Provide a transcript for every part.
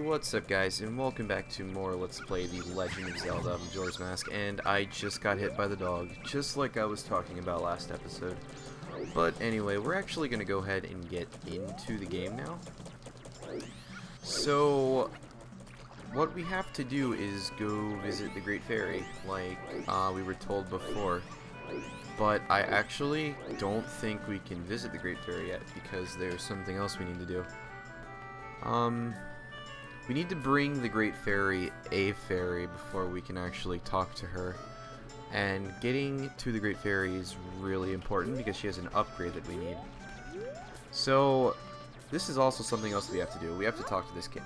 What's up guys, and welcome back to more Let's Play the Legend of Zelda Majora's Mask, and I just got hit by the dog, just like I was talking about last episode. But anyway, we're actually going to go ahead and get into the game now. So, what we have to do is go visit the Great Fairy, like we were told before. But I actually don't think we can visit the Great Fairy yet, because there's something else we need to do. We need to bring the Great Fairy a fairy before we can actually talk to her. And getting to the Great Fairy is really important because she has an upgrade that we need. So, this is also something else we have to do. We have to talk to this kid.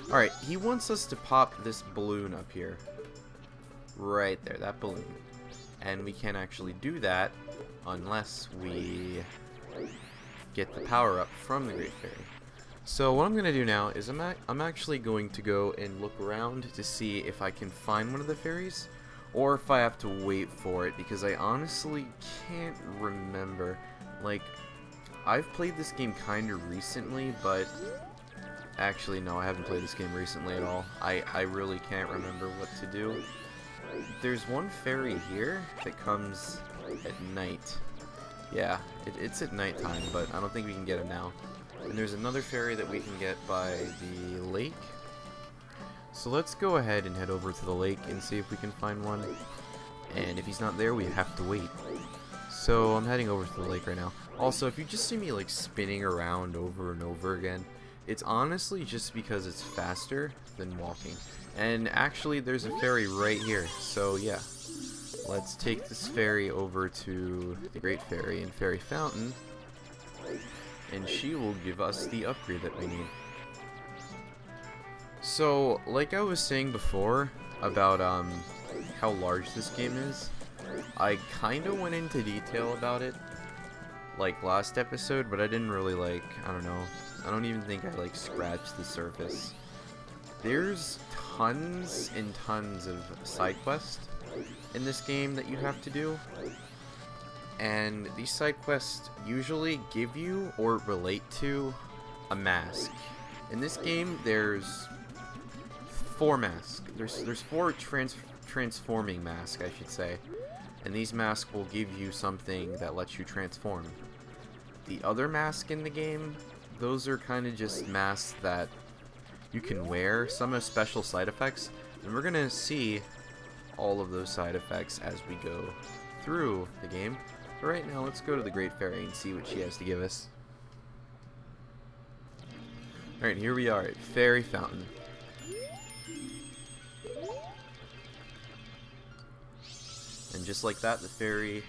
Alright, he wants us to pop this balloon up here. Right there, that balloon. And we can't actually do that unless we get the power up from the Great Fairy. So what I'm going to do now is I'm actually going to go and look around to see if I can find one of the fairies, or if I have to wait for it, because I honestly can't remember. Like, I've played this game kind of recently, but actually no, I haven't played this game recently at all. I really can't remember what to do. There's one fairy here that comes at night. Yeah, it's at nighttime, but I don't think we can get him now. And there's another fairy that we can get by the lake. So let's go ahead and head over to the lake and see if we can find one. And if he's not there, we have to wait. So I'm heading over to the lake right now. Also, if you just see me like spinning around over and over again, it's honestly just because it's faster than walking. And actually, there's a fairy right here. So yeah. Let's take this fairy over to the Great Fairy and Fairy Fountain, and she will give us the upgrade that we need. So, like I was saying before about how large this game is, I kind of went into detail about it like last episode, but I didn't really I don't even think I scratched the surface. There's tons and tons of side quests in this game that you have to do, and these side quests usually give you or relate to a mask. In this game there's 4 masks. There's 4 transforming masks, I should say, and these masks will give you something that lets you transform. The other mask in the game, those are kind of just masks that you can wear. Some have special side effects, and we're gonna see all of those side effects as we go through the game. But right now, let's go to the Great Fairy and see what she has to give us. Alright, here we are at Fairy Fountain. And just like that, the fairy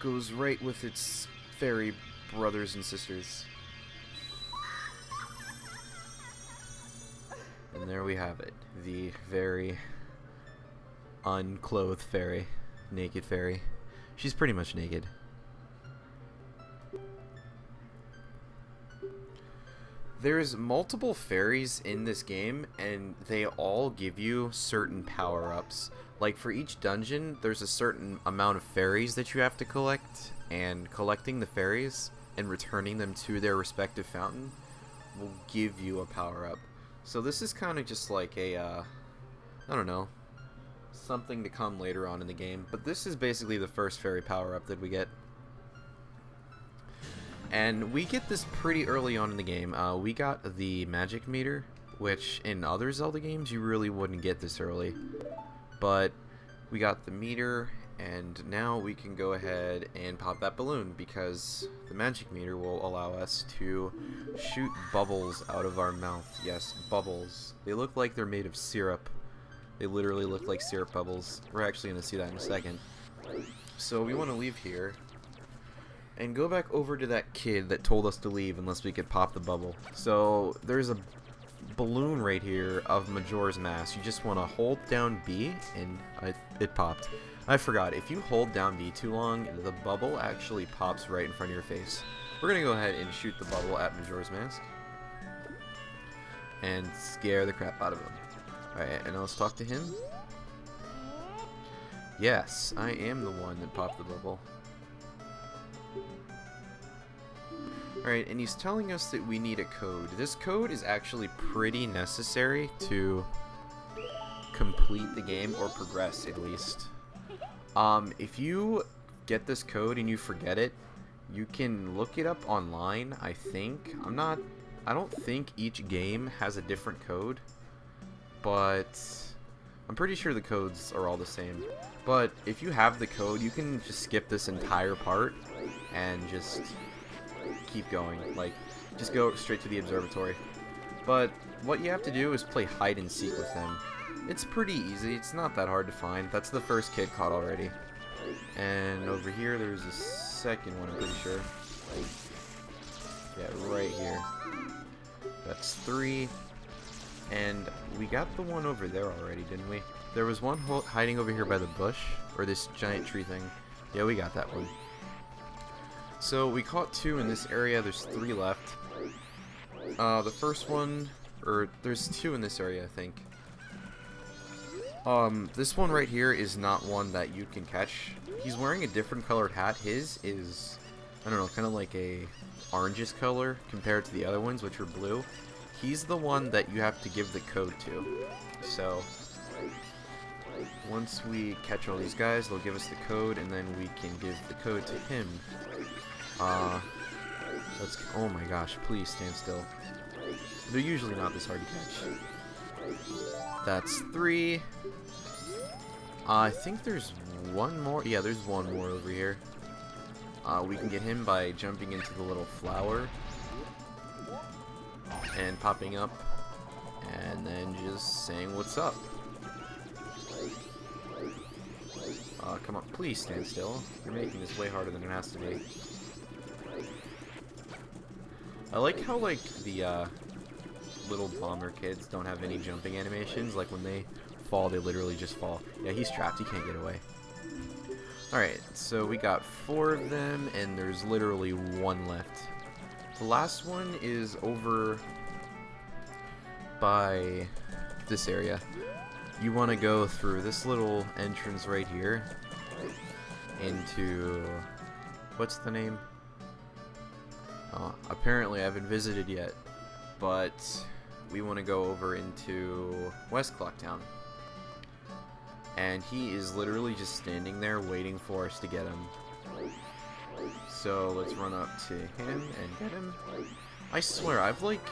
goes right with its fairy brothers and sisters. And there we have it, the very unclothed fairy, naked fairy. She's pretty much naked. There's multiple fairies in this game, and they all give you certain power-ups. Like for each dungeon, there's a certain amount of fairies that you have to collect, and collecting the fairies and returning them to their respective fountain will give you a power-up. So this is kind of just like a, I don't know, something to come later on in the game, but this is basically the first fairy power-up that we get. And we get this pretty early on in the game. We got the magic meter, which in other Zelda games you really wouldn't get this early. But we got the meter, and now we can go ahead and pop that balloon, because the magic meter will allow us to shoot bubbles out of our mouth. Yes, bubbles. They look like they're made of syrup. They literally look like syrup bubbles. We're actually going to see that in a second. So we want to leave here and go back over to that kid that told us to leave unless we could pop the bubble. So there's a balloon right here of Majora's Mask. You just want to hold down B, and it popped. I forgot, if you hold down B too long, the bubble actually pops right in front of your face. We're going to go ahead and shoot the bubble at Majora's Mask and scare the crap out of him. Alright, and let's talk to him. Yes, I am the one that popped the bubble. Alright, and he's telling us that we need a code. This code is actually pretty necessary to complete the game, or progress at least. If you get this code and you forget it, you can look it up online, I think. I don't think each game has a different code, but I'm pretty sure the codes are all the same. But if you have the code, you can just skip this entire part and just keep going. Like, just go straight to the observatory. But what you have to do is play hide and seek with them. It's pretty easy. It's not that hard to find. That's the first kid caught already. And over here, there's a second one, I'm pretty sure. Yeah, right here. That's 3. And we got the one over there already, didn't we? There was one hiding over here by the bush, or this giant tree thing. Yeah, we got that one. So we caught 2 in this area. There's 3 left. The first one, or there's 2 in this area, I think. This one right here is not one that you can catch. He's wearing a different colored hat. His is, I don't know, kind of like a orangish color compared to the other ones, which are blue. He's the one that you have to give the code to. So once we catch all these guys, they'll give us the code, and then we can give the code to him. Oh my gosh, please stand still. They're usually not this hard to catch. That's 3. I think there's one more. Yeah, there's one more over here. We can get him by jumping into the little flower and popping up, and then just saying what's up. Come on, please stand still. You're making this way harder than it has to be. I like how, like, the little bomber kids don't have any jumping animations. Like, when they fall, they literally just fall. Yeah, he's trapped. He can't get away. Alright, so we got 4 of them, and there's literally 1 left. The last one is over by this area. You want to go through this little entrance right here into... what's the name? Apparently I haven't visited yet, but we want to go over into West Clocktown. And he is literally just standing there waiting for us to get him. So let's run up to him and get him. I swear, I've like,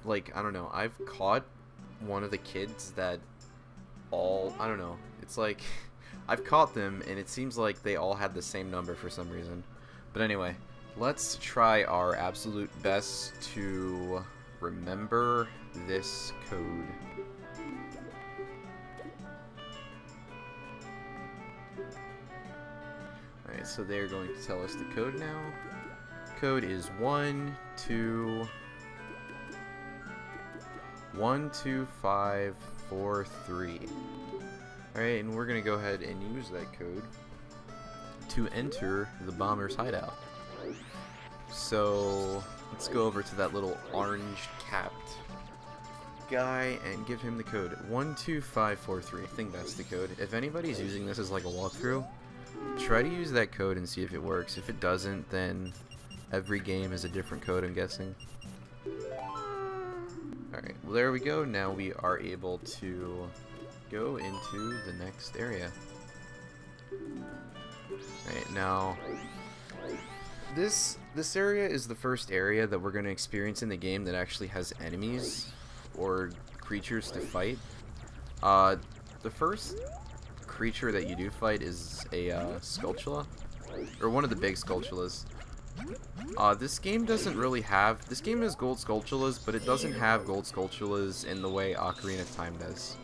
I don't know, I've caught one of the kids that all, I don't know, it's like, I've caught them and it seems like they all had the same number for some reason. But anyway, let's try our absolute best to remember this code. Alright, so they're going to tell us the code now. Code is 12543. Alright, and we're going to go ahead and use that code to enter the bomber's hideout. So let's go over to that little orange capped guy and give him the code 12543. I think that's the code. If anybody's using this as like a walkthrough, try to use that code and see if it works. If it doesn't, then every game is a different code, I'm guessing. Alright, well there we go. Now we are able to go into the next area. Alright, now this area is the first area that we're going to experience in the game that actually has enemies or creatures to fight. The first creature that you do fight is a Skulltula, or one of the big Skulltulas. This game doesn't really have, this game has gold Skulltulas, but it doesn't have gold Skulltulas in the way Ocarina of Time does.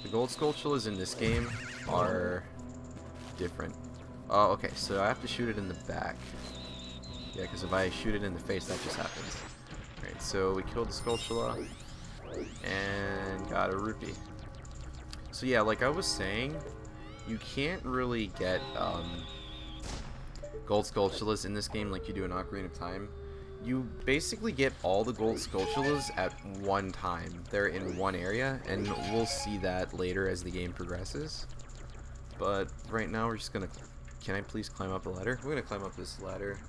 The gold Skulltulas in this game are different. Oh, okay, so I have to shoot it in the back. Yeah, because if I shoot it in the face, that just happens. Alright, so we killed the Skulltula and got a rupee. So yeah, like I was saying, you can't really get gold Skulltulas in this game like you do in Ocarina of Time. You basically get all the gold Skulltulas at one time. They're in one area, and we'll see that later as the game progresses. But right now we're just gonna... Can I please climb up the ladder? We're gonna climb up this ladder.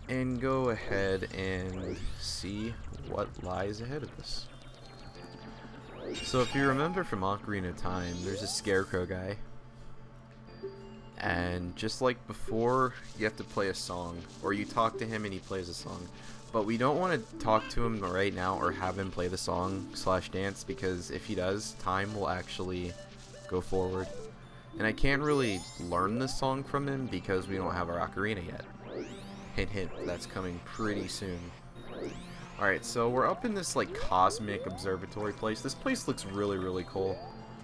and go ahead and see what lies ahead of us. So if you remember from Ocarina of Time, there's a scarecrow guy. And just like before, you have to play a song, or you talk to him and he plays a song. But we don't want to talk to him right now or have him play the song / dance, because if he does, time will actually go forward. And I can't really learn this song from him because we don't have our ocarina yet. Hint hint, that's coming pretty soon. Alright, so we're up in this like cosmic observatory place. This place looks really, really cool.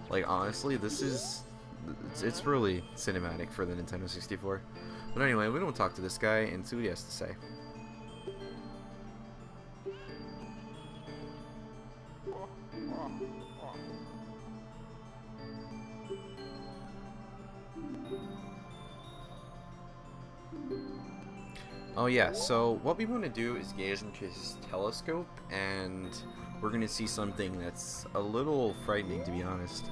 Like honestly, it's really cinematic for the Nintendo 64. But anyway, we don't talk to this guy and see what he has to say. Oh yeah, so what we want to do is gaze into his telescope, and we're going to see something that's a little frightening, to be honest.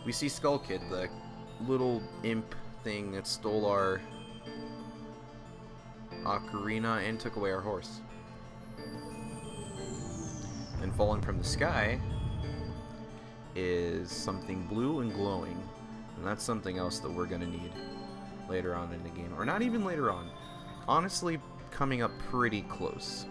We see Skull Kid, the little imp thing that stole our ocarina and took away our horse. And falling from the sky is something blue and glowing, and that's something else that we're going to need later on in the game. Or not even later on. Honestly, coming up pretty close.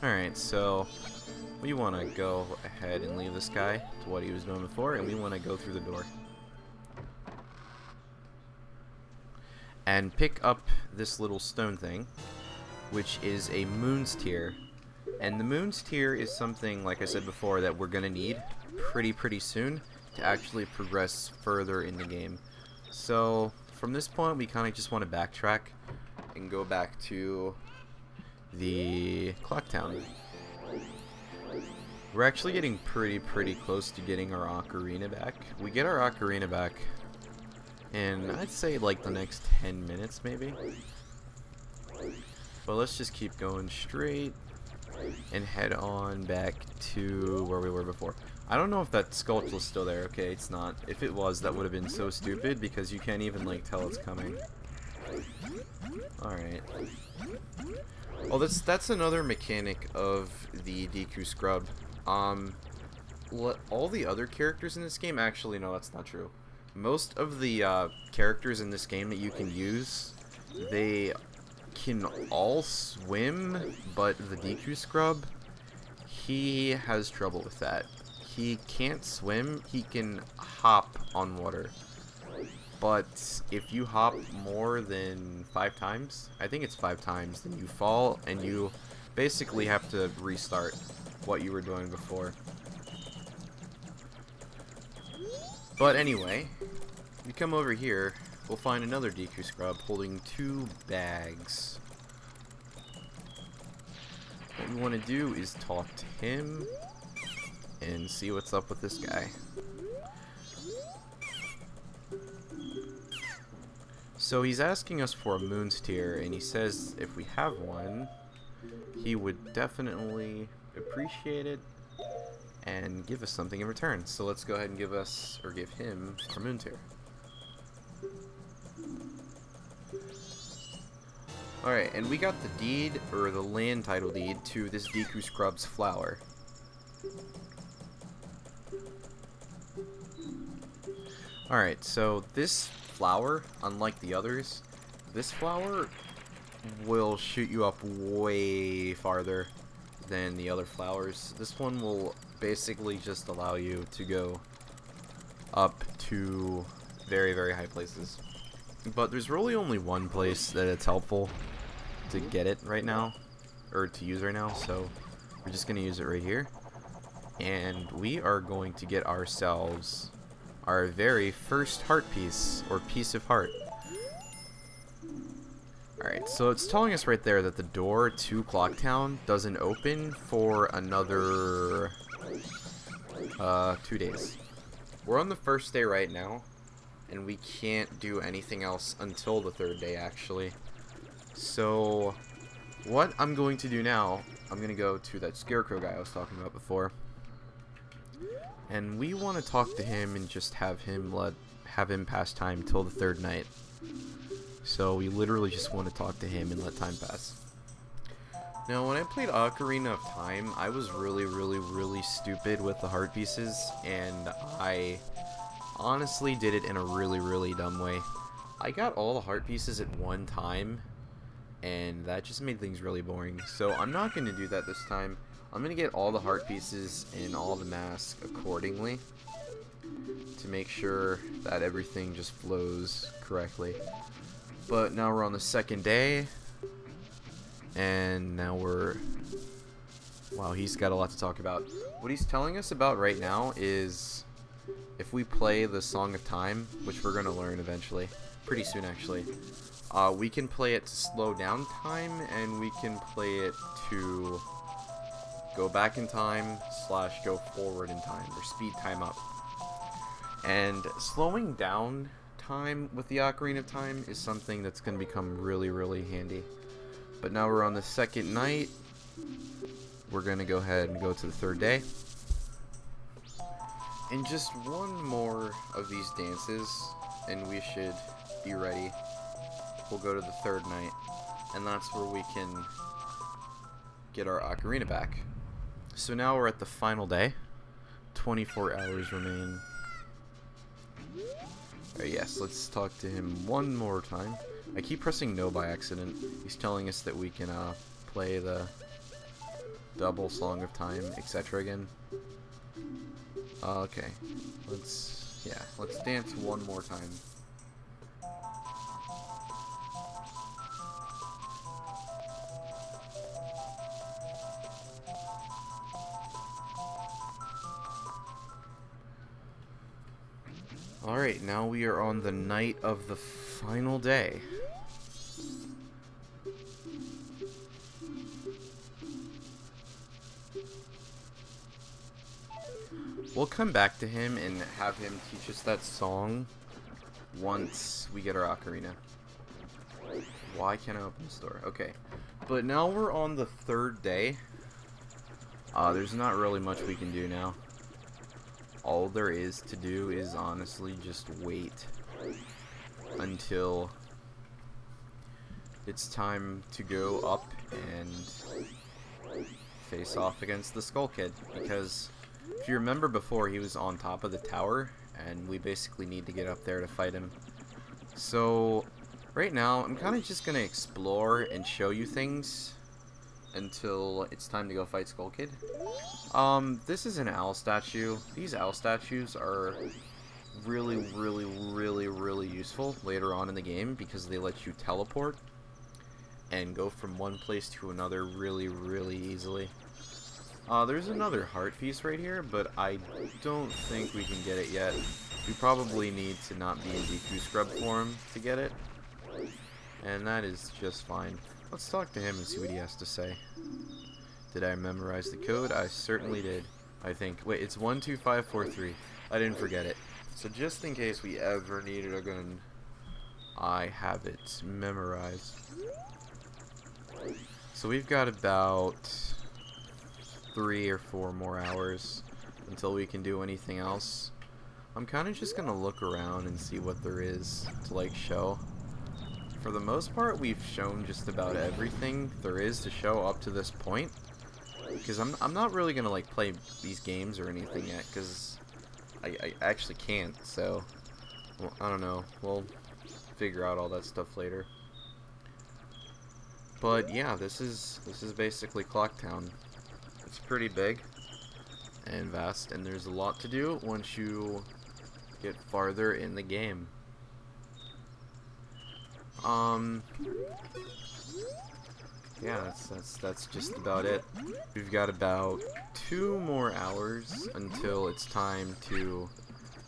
Alright, so we want to go ahead and leave this guy to what he was doing before, and we want to go through the door. And pick up this little stone thing, which is a moon's tear. And the moon's tear is something, like I said before, that we're going to need pretty soon to actually progress further in the game. So, from this point, we kind of just want to backtrack and go back to the clock town. We're actually getting pretty close to getting our ocarina back. We get our ocarina back in, I'd say, like the next 10 minutes, maybe. But let's just keep going straight and head on back to where we were before. I don't know if that sculpture is still there. Okay, it's not. If it was, that would have been so stupid because you can't even like tell it's coming. Alright. Oh, that's another mechanic of the Deku Scrub. All the other characters in this game, actually, no, that's not true. Most of the characters in this game that you can use, they can all swim, but the Deku Scrub, he has trouble with that. He can't swim, he can hop on water. But if you hop more than 5 times, I think it's 5 times, then you fall and you basically have to restart what you were doing before. But anyway, we come over here, we'll find another Deku Scrub holding 2 bags. What we want to do is talk to him and see what's up with this guy. So he's asking us for a moon's tear, and he says if we have one, he would definitely appreciate it and give us something in return. So let's go ahead and give him our moon tear. Alright, and we got the deed, or the land title deed, to this Deku Scrub's flower. Alright, so this flower, unlike the others, this flower will shoot you up way farther than the other flowers. This one will basically just allow you to go up to very high places. But there's really only one place that it's helpful to get it right now, or to use right now, so we're just going to use it right here. And we are going to get ourselves our very first heart piece, or piece of heart. Alright, so it's telling us right there that the door to Clock Town doesn't open for another 2 days. We're on the first day right now, and we can't do anything else until the 3rd day, actually. So what I'm going to do now, I'm going to go to that scarecrow guy I was talking about before. And we want to talk to him and just have him pass time till the third night. So we literally just want to talk to him and let time pass. Now, when I played Ocarina of Time, I was really stupid with the heart pieces, and I honestly did it in a really dumb way. I got all the heart pieces at one time, and that just made things really boring. So I'm not going to do that this time. I'm going to get all the heart pieces and all the masks accordingly to make sure that everything just flows correctly. But now we're on the second day, and now wow, he's got a lot to talk about. What he's telling us about right now is if we play the Song of Time, which we're going to learn eventually, pretty soon actually, we can play it to slow down time, and we can play it to go back in time / go forward in time, or speed time up. And slowing down time with the Ocarina of Time is something that's going to become really handy. But now we're on the second night. We're going to go ahead and go to the third day. And just one more of these dances, and we should be ready. We'll go to the third night, and that's where we can get our Ocarina back. So now we're at the final day. 24 hours remain. Yes, let's talk to him one more time. I keep pressing no by accident. He's telling us that we can play the double Song of Time, etc. again. Okay, let's dance one more time. Alright, now we are on the night of the final day. We'll come back to him and have him teach us that song once we get our Ocarina. Why can't I open this door? Okay. But now we're on the third day. There's not really much we can do now. All there is to do is honestly just wait until it's time to go up and face off against the Skull Kid, because if you remember before, he was on top of the tower and we basically need to get up there to fight him. So right now I'm kind of just gonna explore and show you things until it's time to go fight Skull Kid. This is an owl statue. These owl statues are really useful later on in the game because they let you teleport and go from one place to another really easily. There's another heart piece right here, but I don't think we can get it yet. We probably need to not be in Deku Scrub form to get it, and that is just fine. Let's talk to him and see what he has to say. Did I memorize the code? I certainly did. I think. Wait, it's 12543. I didn't forget it. So just in case we ever need it again, I have it memorized. So we've got about 3 or 4 more hours until we can do anything else. I'm kind of just gonna look around and see what there is to like show. For the most part, we've shown just about everything there is to show up to this point. Because I'm not really gonna like play these games or anything yet, because I actually can't. So well, I don't know. We'll figure out all that stuff later. But yeah, this is basically Clock Town. It's pretty big and vast, and there's a lot to do once you get farther in the game. Yeah, that's just about it. We've got about 2 more hours until it's time to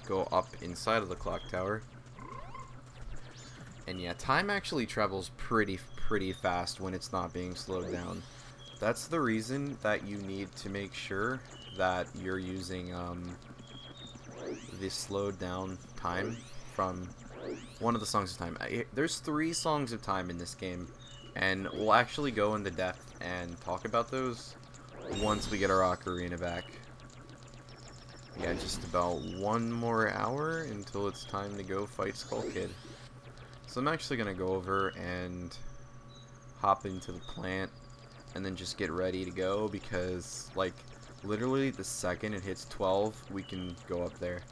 go up inside of the clock tower. And yeah, time actually travels pretty fast when it's not being slowed down. That's the reason that you need to make sure that you're using this slowed down time from one of the Songs of Time. There's 3 Songs of Time in this game, And we'll actually go into depth and talk about those once we get our ocarina back. Yeah, just about 1 more hour until it's time to go fight Skull Kid. So I'm actually going to go over and hop into the plant and then just get ready to go, because like literally the second it hits 12 we can go up there.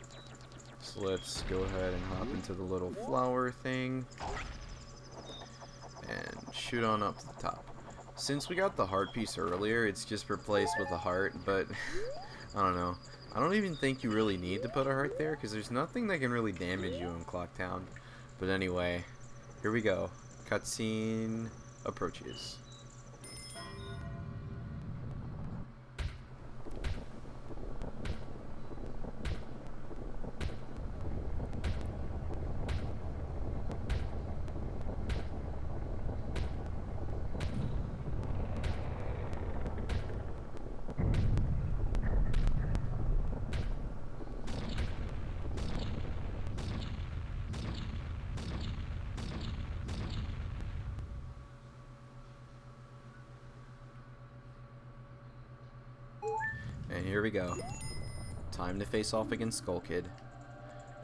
So let's go ahead and hop into the little flower thing and shoot on up to the top. Since we got the heart piece earlier, it's just replaced with a heart, but I don't know. I don't even think you really need to put a heart there, because there's nothing that can really damage you in Clock Town. But anyway, here we go. Cutscene approaches. And here we go. Time to face off against Skull Kid.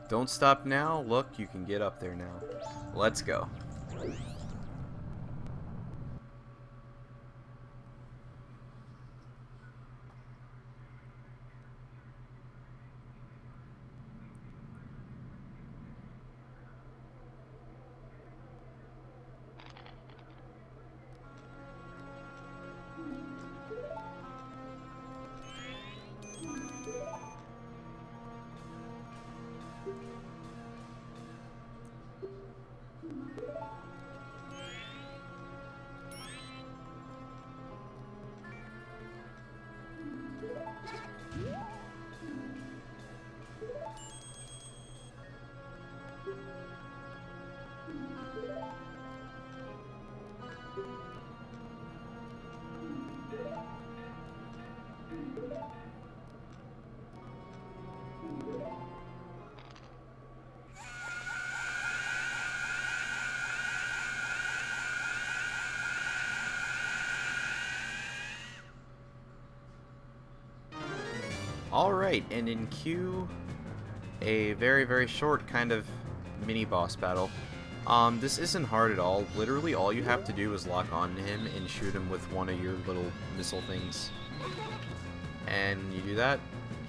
Don't stop now. Look, you can get up there now. Let's go. Alright, and in queue, a very, very short kind of mini-boss battle. This isn't hard at all. Literally, all you have to do is lock on to him and shoot him with one of your little missile things. And you do that,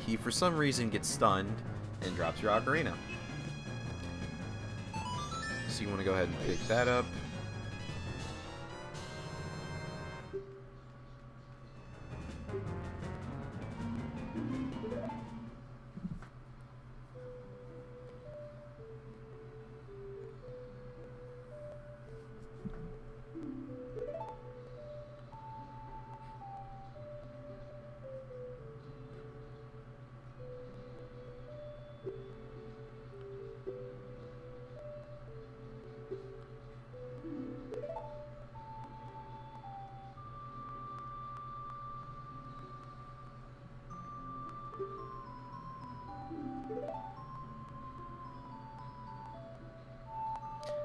he for some reason gets stunned and drops your ocarina. So you want to go ahead and pick that up.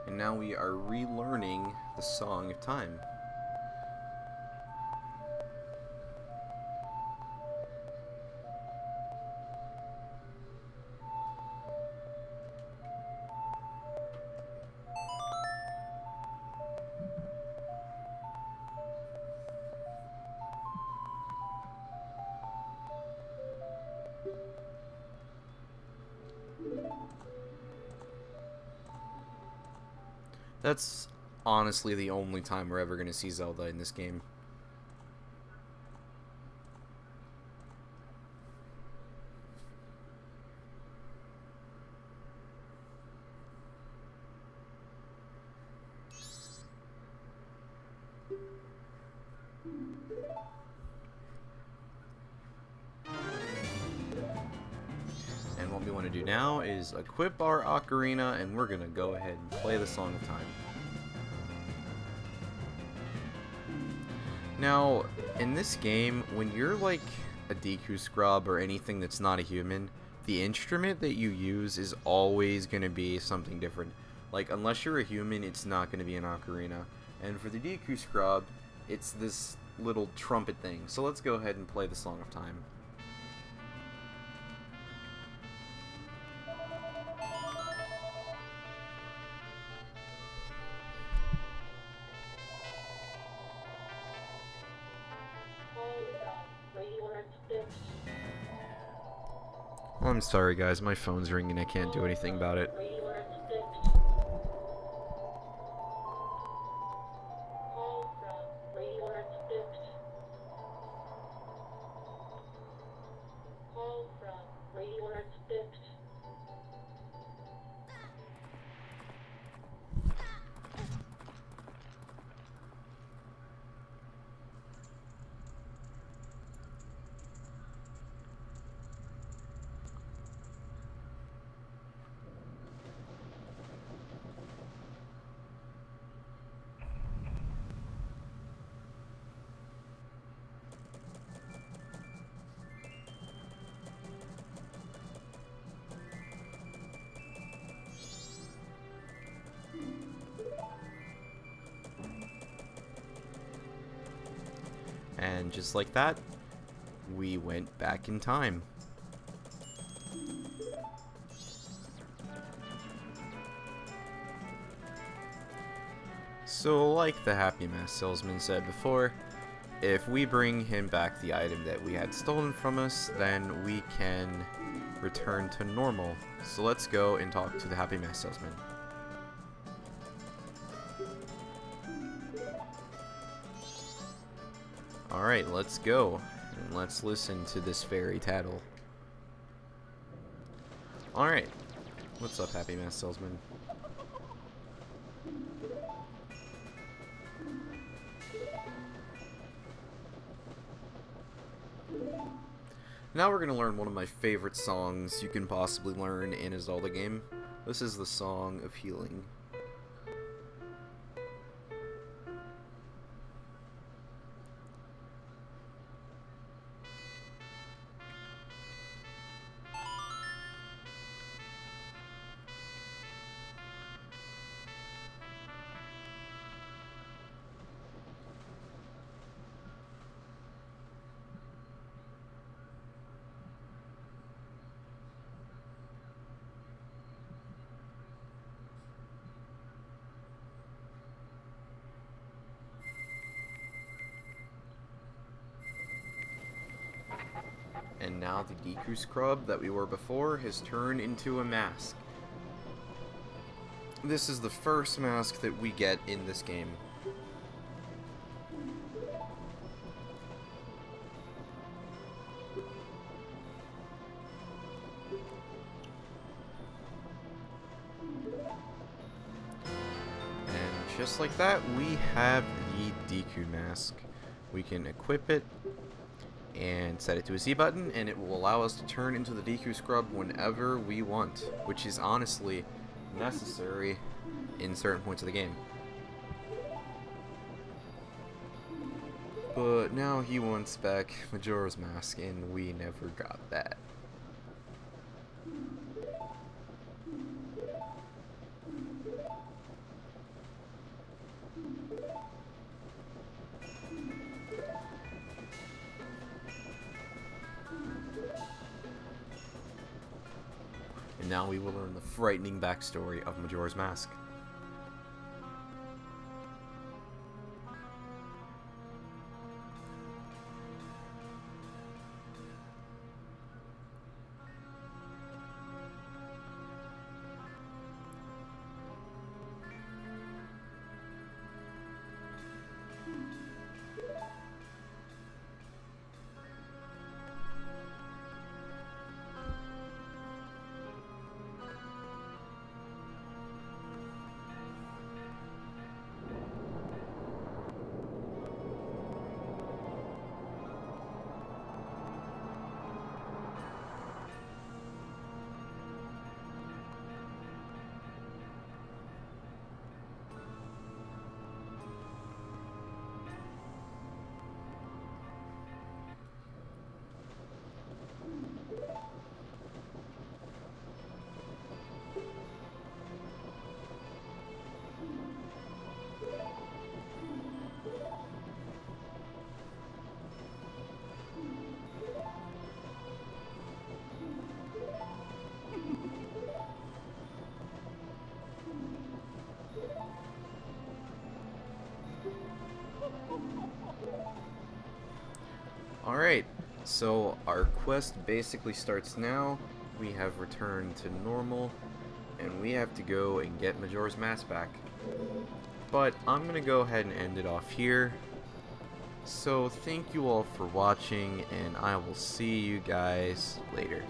And now we are relearning the Song of Time. That's honestly the only time we're ever going to see Zelda in this game. And what we want to do now is equip our ocarina, and we're going to go ahead and play the Song of Time. Now, in this game, when you're like a Deku scrub or anything that's not a human, the instrument that you use is always going to be something different. Like, unless you're a human, it's not going to be an ocarina. And for the Deku Scrub, it's this little trumpet thing. So let's go ahead and play the Song of Time. I'm sorry guys, my phone's ringing, I can't do anything about it. And just like that, we went back in time. So like the Happy Mask Salesman said before, if we bring him back the item that we had stolen from us, then we can return to normal. So let's go and talk to the Happy Mask Salesman. Alright, let's go, and let's listen to this fairy tattle. Alright, what's up, Happy Mask Salesman? Now we're going to learn one of my favorite songs you can possibly learn in a Zelda game. This is the Song of Healing. And now the Deku Scrub that we were before has turned into a mask. This is the first mask that we get in this game. And just like that, we have the Deku mask. We can equip it and set it to a Z button, and it will allow us to turn into the Deku Scrub whenever we want, which is honestly necessary in certain points of the game. But now he wants back Majora's Mask, and we never got that. And now we will learn the frightening backstory of Majora's Mask. Alright, so our quest basically starts now. We have returned to normal, and we have to go and get Majora's Mask back. But I'm going to go ahead and end it off here. So thank you all for watching, and I will see you guys later.